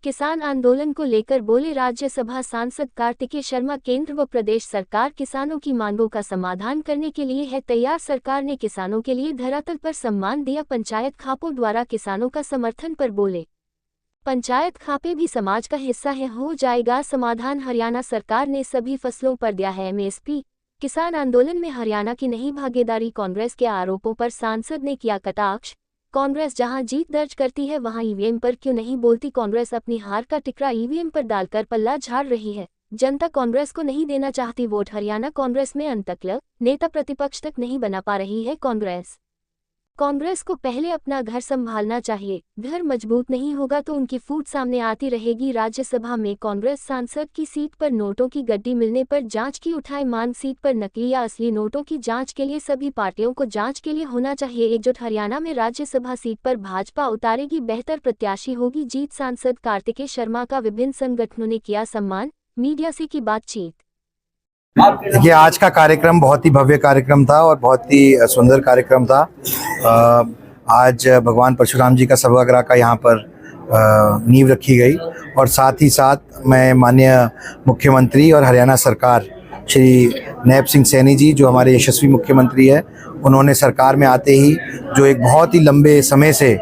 किसान आंदोलन को लेकर बोले राज्यसभा सांसद कार्तिकेय शर्मा। केंद्र व प्रदेश सरकार किसानों की मांगों का समाधान करने के लिए है तैयार। सरकार ने किसानों के लिए धरातल पर सम्मान दिया। पंचायत खापों द्वारा किसानों का समर्थन पर बोले। पंचायत खापे भी समाज का हिस्सा है, हो जाएगा समाधान। हरियाणा सरकार ने सभी फसलों पर दिया है एमएसपी। किसान आंदोलन में हरियाणा की नहीं भागीदारी। कांग्रेस के आरोपों पर सांसद ने किया कटाक्ष। कांग्रेस जहां जीत दर्ज करती है वहां ईवीएम पर क्यों नहीं बोलती। कांग्रेस अपनी हार का टिकरा ईवीएम पर डालकर पल्ला झाड़ रही है। जनता कांग्रेस को नहीं देना चाहती वोट। हरियाणा कांग्रेस में अंतकलह, नेता प्रतिपक्ष तक नहीं बना पा रही है कांग्रेस को पहले अपना घर संभालना चाहिए। घर मजबूत नहीं होगा तो उनकी फूट सामने आती रहेगी। राज्यसभा में कांग्रेस सांसद की सीट पर नोटों की गड्डी मिलने पर जांच की उठाए मांग। सीट पर नकली या असली नोटों की जांच के लिए सभी पार्टियों को जांच के लिए होना चाहिए एकजुट। हरियाणा में राज्यसभा सीट पर भाजपा उतारेगी बेहतर प्रत्याशी होगी जीत। सांसद कार्तिकेय शर्मा का विभिन्न संगठनों ने किया सम्मान। मीडिया से की बातचीत। देखिए, आज का कार्यक्रम बहुत ही भव्य कार्यक्रम था और बहुत ही सुंदर कार्यक्रम था। आज भगवान परशुराम जी का सभागृह का यहाँ पर नींव रखी गई और साथ ही साथ मैं माननीय मुख्यमंत्री और हरियाणा सरकार श्री नैब सिंह सैनी जी, जो हमारे यशस्वी मुख्यमंत्री है, उन्होंने सरकार में आते ही जो एक बहुत ही लंबे समय से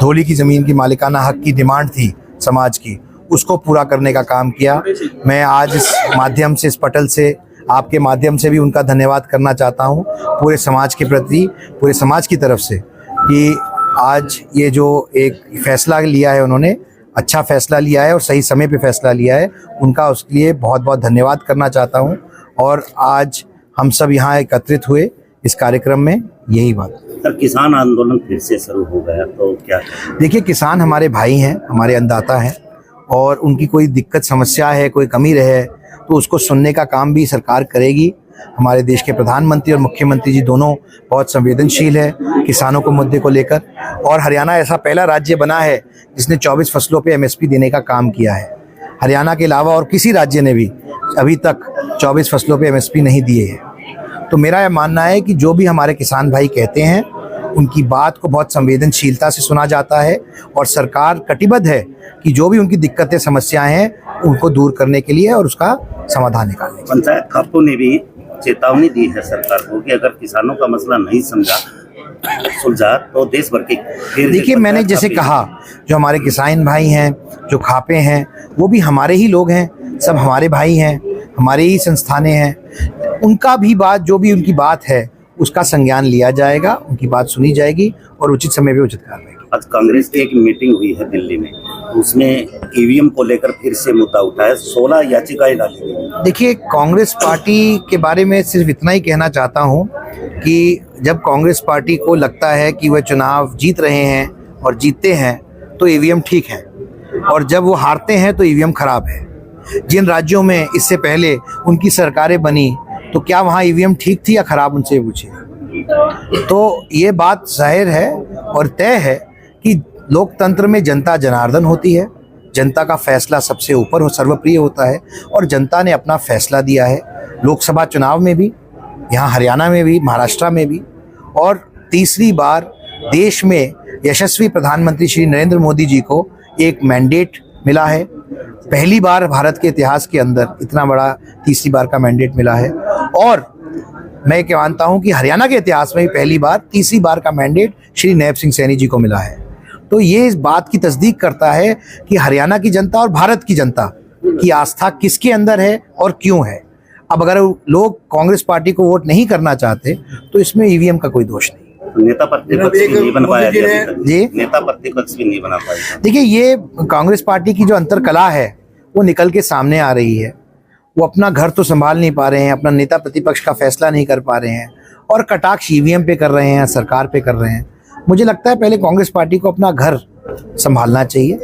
धौली की ज़मीन की मालिकाना हक की डिमांड थी समाज की, उसको पूरा करने का काम किया। मैं आज इस माध्यम से, इस पटल से, आपके माध्यम से भी उनका धन्यवाद करना चाहता हूं पूरे समाज के प्रति, पूरे समाज की तरफ से, कि आज ये जो एक फैसला लिया है उन्होंने, अच्छा फैसला लिया है और सही समय पे फैसला लिया है, उनका उसके लिए बहुत बहुत धन्यवाद करना चाहता हूं। और आज हम सब यहाँ एकत्रित हुए इस कार्यक्रम में, यही बात। सर, किसान आंदोलन फिर से शुरू हो गया तो क्या? देखिए, किसान हमारे भाई हैं, हमारे अन्नदाता हैं और उनकी कोई दिक्कत समस्या है, कोई कमी रहे तो उसको सुनने का काम भी सरकार करेगी। हमारे देश के प्रधानमंत्री और मुख्यमंत्री जी दोनों बहुत संवेदनशील है किसानों को मुद्दे को लेकर। और हरियाणा ऐसा पहला राज्य बना है जिसने 24 फसलों पे एमएसपी देने का काम किया है। हरियाणा के अलावा और किसी राज्य ने भी अभी तक 24 फसलों पे एमएसपी नहीं दिए हैं। तो मेरा यह मानना है कि जो भी हमारे किसान भाई कहते हैं, उनकी बात को बहुत संवेदनशीलता से सुना जाता है और सरकार कटिबद्ध है कि जो भी उनकी दिक्कतें, समस्याएं हैं, उनको दूर करने के लिए और उसका समाधान निकालने के लिए। पंचायत खापों ने भी चेतावनी दी है सरकार को कि अगर किसानों का मसला नहीं सुलझा तो देश भर के। देखिए, मैंने जैसे कहा, जो हमारे किसान भाई हैं, जो खापे हैं, वो भी हमारे ही लोग हैं, सब हमारे भाई हैं, हमारे ही संस्थानें हैं। उनका भी बात, जो भी उनकी बात है, उसका संज्ञान लिया जाएगा, उनकी बात सुनी जाएगी और उचित समय पे उचित कार्रवाई। आज कांग्रेस की एक मीटिंग हुई है दिल्ली में, उसमें ईवीएम को लेकर फिर से मुद्दा उठाया, 16 याचिकाएं डाली गई। देखिए, कांग्रेस पार्टी के बारे में सिर्फ इतना ही कहना चाहता हूं कि जब कांग्रेस पार्टी को लगता है कि वह चुनाव जीत रहे हैं और जीतते हैं तो ईवीएम ठीक है, और जब वो हारते हैं तो ईवीएम खराब है। जिन राज्यों में इससे पहले उनकी सरकारें बनी तो क्या वहाँ ईवीएम ठीक थी या खराब, उनसे पूछिए। तो ये बात जाहिर है और तय है कि लोकतंत्र में जनता जनार्दन होती है, जनता का फैसला सबसे ऊपर हो, सर्वप्रिय होता है, और जनता ने अपना फैसला दिया है लोकसभा चुनाव में भी, यहाँ हरियाणा में भी, महाराष्ट्र में भी, और तीसरी बार देश में यशस्वी प्रधानमंत्री श्री नरेंद्र मोदी जी को एक मैंडेट मिला है। पहली बार भारत के इतिहास के अंदर इतना बड़ा तीसरी बार का मैंडेट मिला है, और मैं क्या मानता हूं कि हरियाणा के इतिहास में भी पहली बार तीसरी बार का मैंडेट श्री नैब सिंह सैनी जी को मिला है। तो ये इस बात की तस्दीक करता है कि हरियाणा की जनता और भारत की जनता की आस्था किसके अंदर है और क्यों है। अब अगर लोग कांग्रेस पार्टी को वोट नहीं करना चाहते तो इसमें ईवीएम का कोई दोष नहीं। नेता प्रतिपक्ष भी नहीं बन पाया जी, नेता प्रतिपक्ष भी नहीं बना पाया। देखिए, ये कांग्रेस पार्टी की जो अंतरकला है वो निकल के सामने आ रही है। वो अपना घर तो संभाल नहीं पा रहे हैं, अपना नेता प्रतिपक्ष का फैसला नहीं कर पा रहे हैं, और कटाक्ष ईवीएम पे कर रहे हैं, सरकार पे कर रहे हैं। मुझे लगता है पहले कांग्रेस पार्टी को अपना घर संभालना चाहिए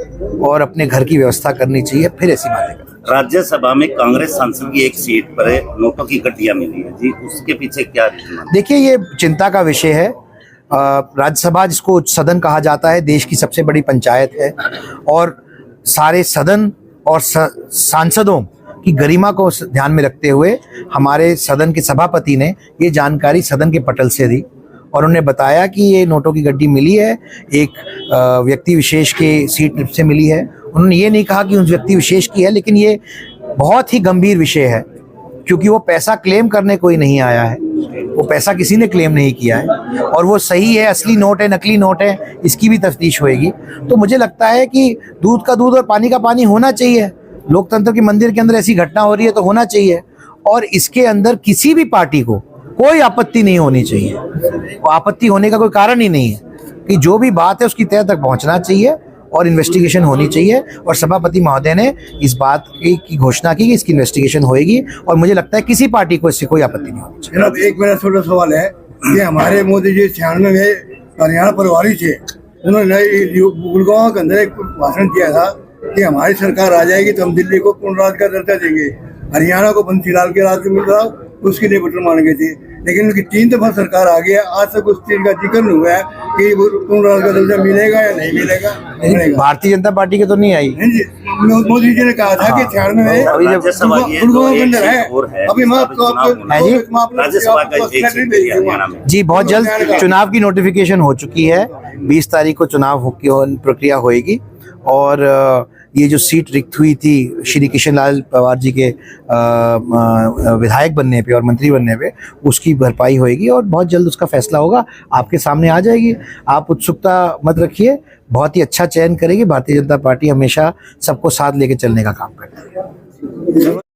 और अपने घर की व्यवस्था करनी चाहिए, फिर ऐसी बातें करना। राज्यसभा में कांग्रेस सांसद की एक सीट पर नोटों की गड्डियां मिली है जी, उसके पीछे क्या रीजन? देखिए, ये चिंता का विषय है। राज्यसभा, जिसको सदन कहा जाता है, देश की सबसे बड़ी पंचायत है, और सारे सदन और सांसदों की गरिमा को ध्यान में रखते हुए हमारे सदन के सभापति ने ये जानकारी सदन के पटल से दी और उन्होंने बताया कि ये नोटों की गड्डी मिली है, एक व्यक्ति विशेष के सीट से मिली है उन्होंने ये नहीं कहा कि उस व्यक्ति विशेष की है, लेकिन ये बहुत ही गंभीर विषय है, क्योंकि वो पैसा क्लेम करने कोई नहीं आया है, वो पैसा किसी ने क्लेम नहीं किया है, और वो सही है, असली नोट है, नकली नोट है, इसकी भी तफ्तीश होएगी। तो मुझे लगता है कि दूध का दूध और पानी का पानी होना चाहिए। लोकतंत्र के मंदिर के अंदर ऐसी घटना हो रही है तो होना चाहिए, और इसके अंदर किसी भी पार्टी को कोई आपत्ति नहीं होनी चाहिए। वो आपत्ति होने का कोई कारण ही नहीं है कि जो भी बात है उसकी तह तक पहुंचना चाहिए और इन्वेस्टिगेशन होनी चाहिए। और सभापति महोदय ने इस बात की घोषणा की कि इसकी इन्वेस्टिगेशन होएगी, और मुझे लगता है किसी पार्टी को इससे कोई आपत्ति नहीं होनी चाहिए। जनाब, एक मेरा छोटा सवाल है कि हमारे मोदी जी 96 में हरियाणा प्रभारी थे, उन्होंने गुड़गांव के अंदर एक भाषण दिया था कि हमारी सरकार आ जाएगी तो हम दिल्ली को पूर्ण राज्य का दर्जा देंगे। हरियाणा को बंसीलाल के राज्य में था, उसके लिए बटन मान गए थे, लेकिन उनकी 3 दफा सरकार आ गई है, आज तक उस चीज का जिक्र नहीं हुआ है कि पूर्ण राज्य का दर्जा मिलेगा या नहीं मिलेगा। भारतीय जनता पार्टी के तो नहीं आई। मोदी जी ने कहा था कि 96 में गुड़गांव के अंदर है, अभी जी बहुत जल्द चुनाव की नोटिफिकेशन हो चुकी है। 20 तारीख को चुनाव की प्रक्रिया होएगी, और ये जो सीट रिक्त हुई थी श्री किशन लाल पवार जी के विधायक बनने पे और मंत्री बनने पे, उसकी भरपाई होएगी और बहुत जल्द उसका फैसला होगा, आपके सामने आ जाएगी। आप उत्सुकता मत रखिए, बहुत ही अच्छा चयन करेगी। भारतीय जनता पार्टी हमेशा सबको साथ लेके चलने का काम करती है।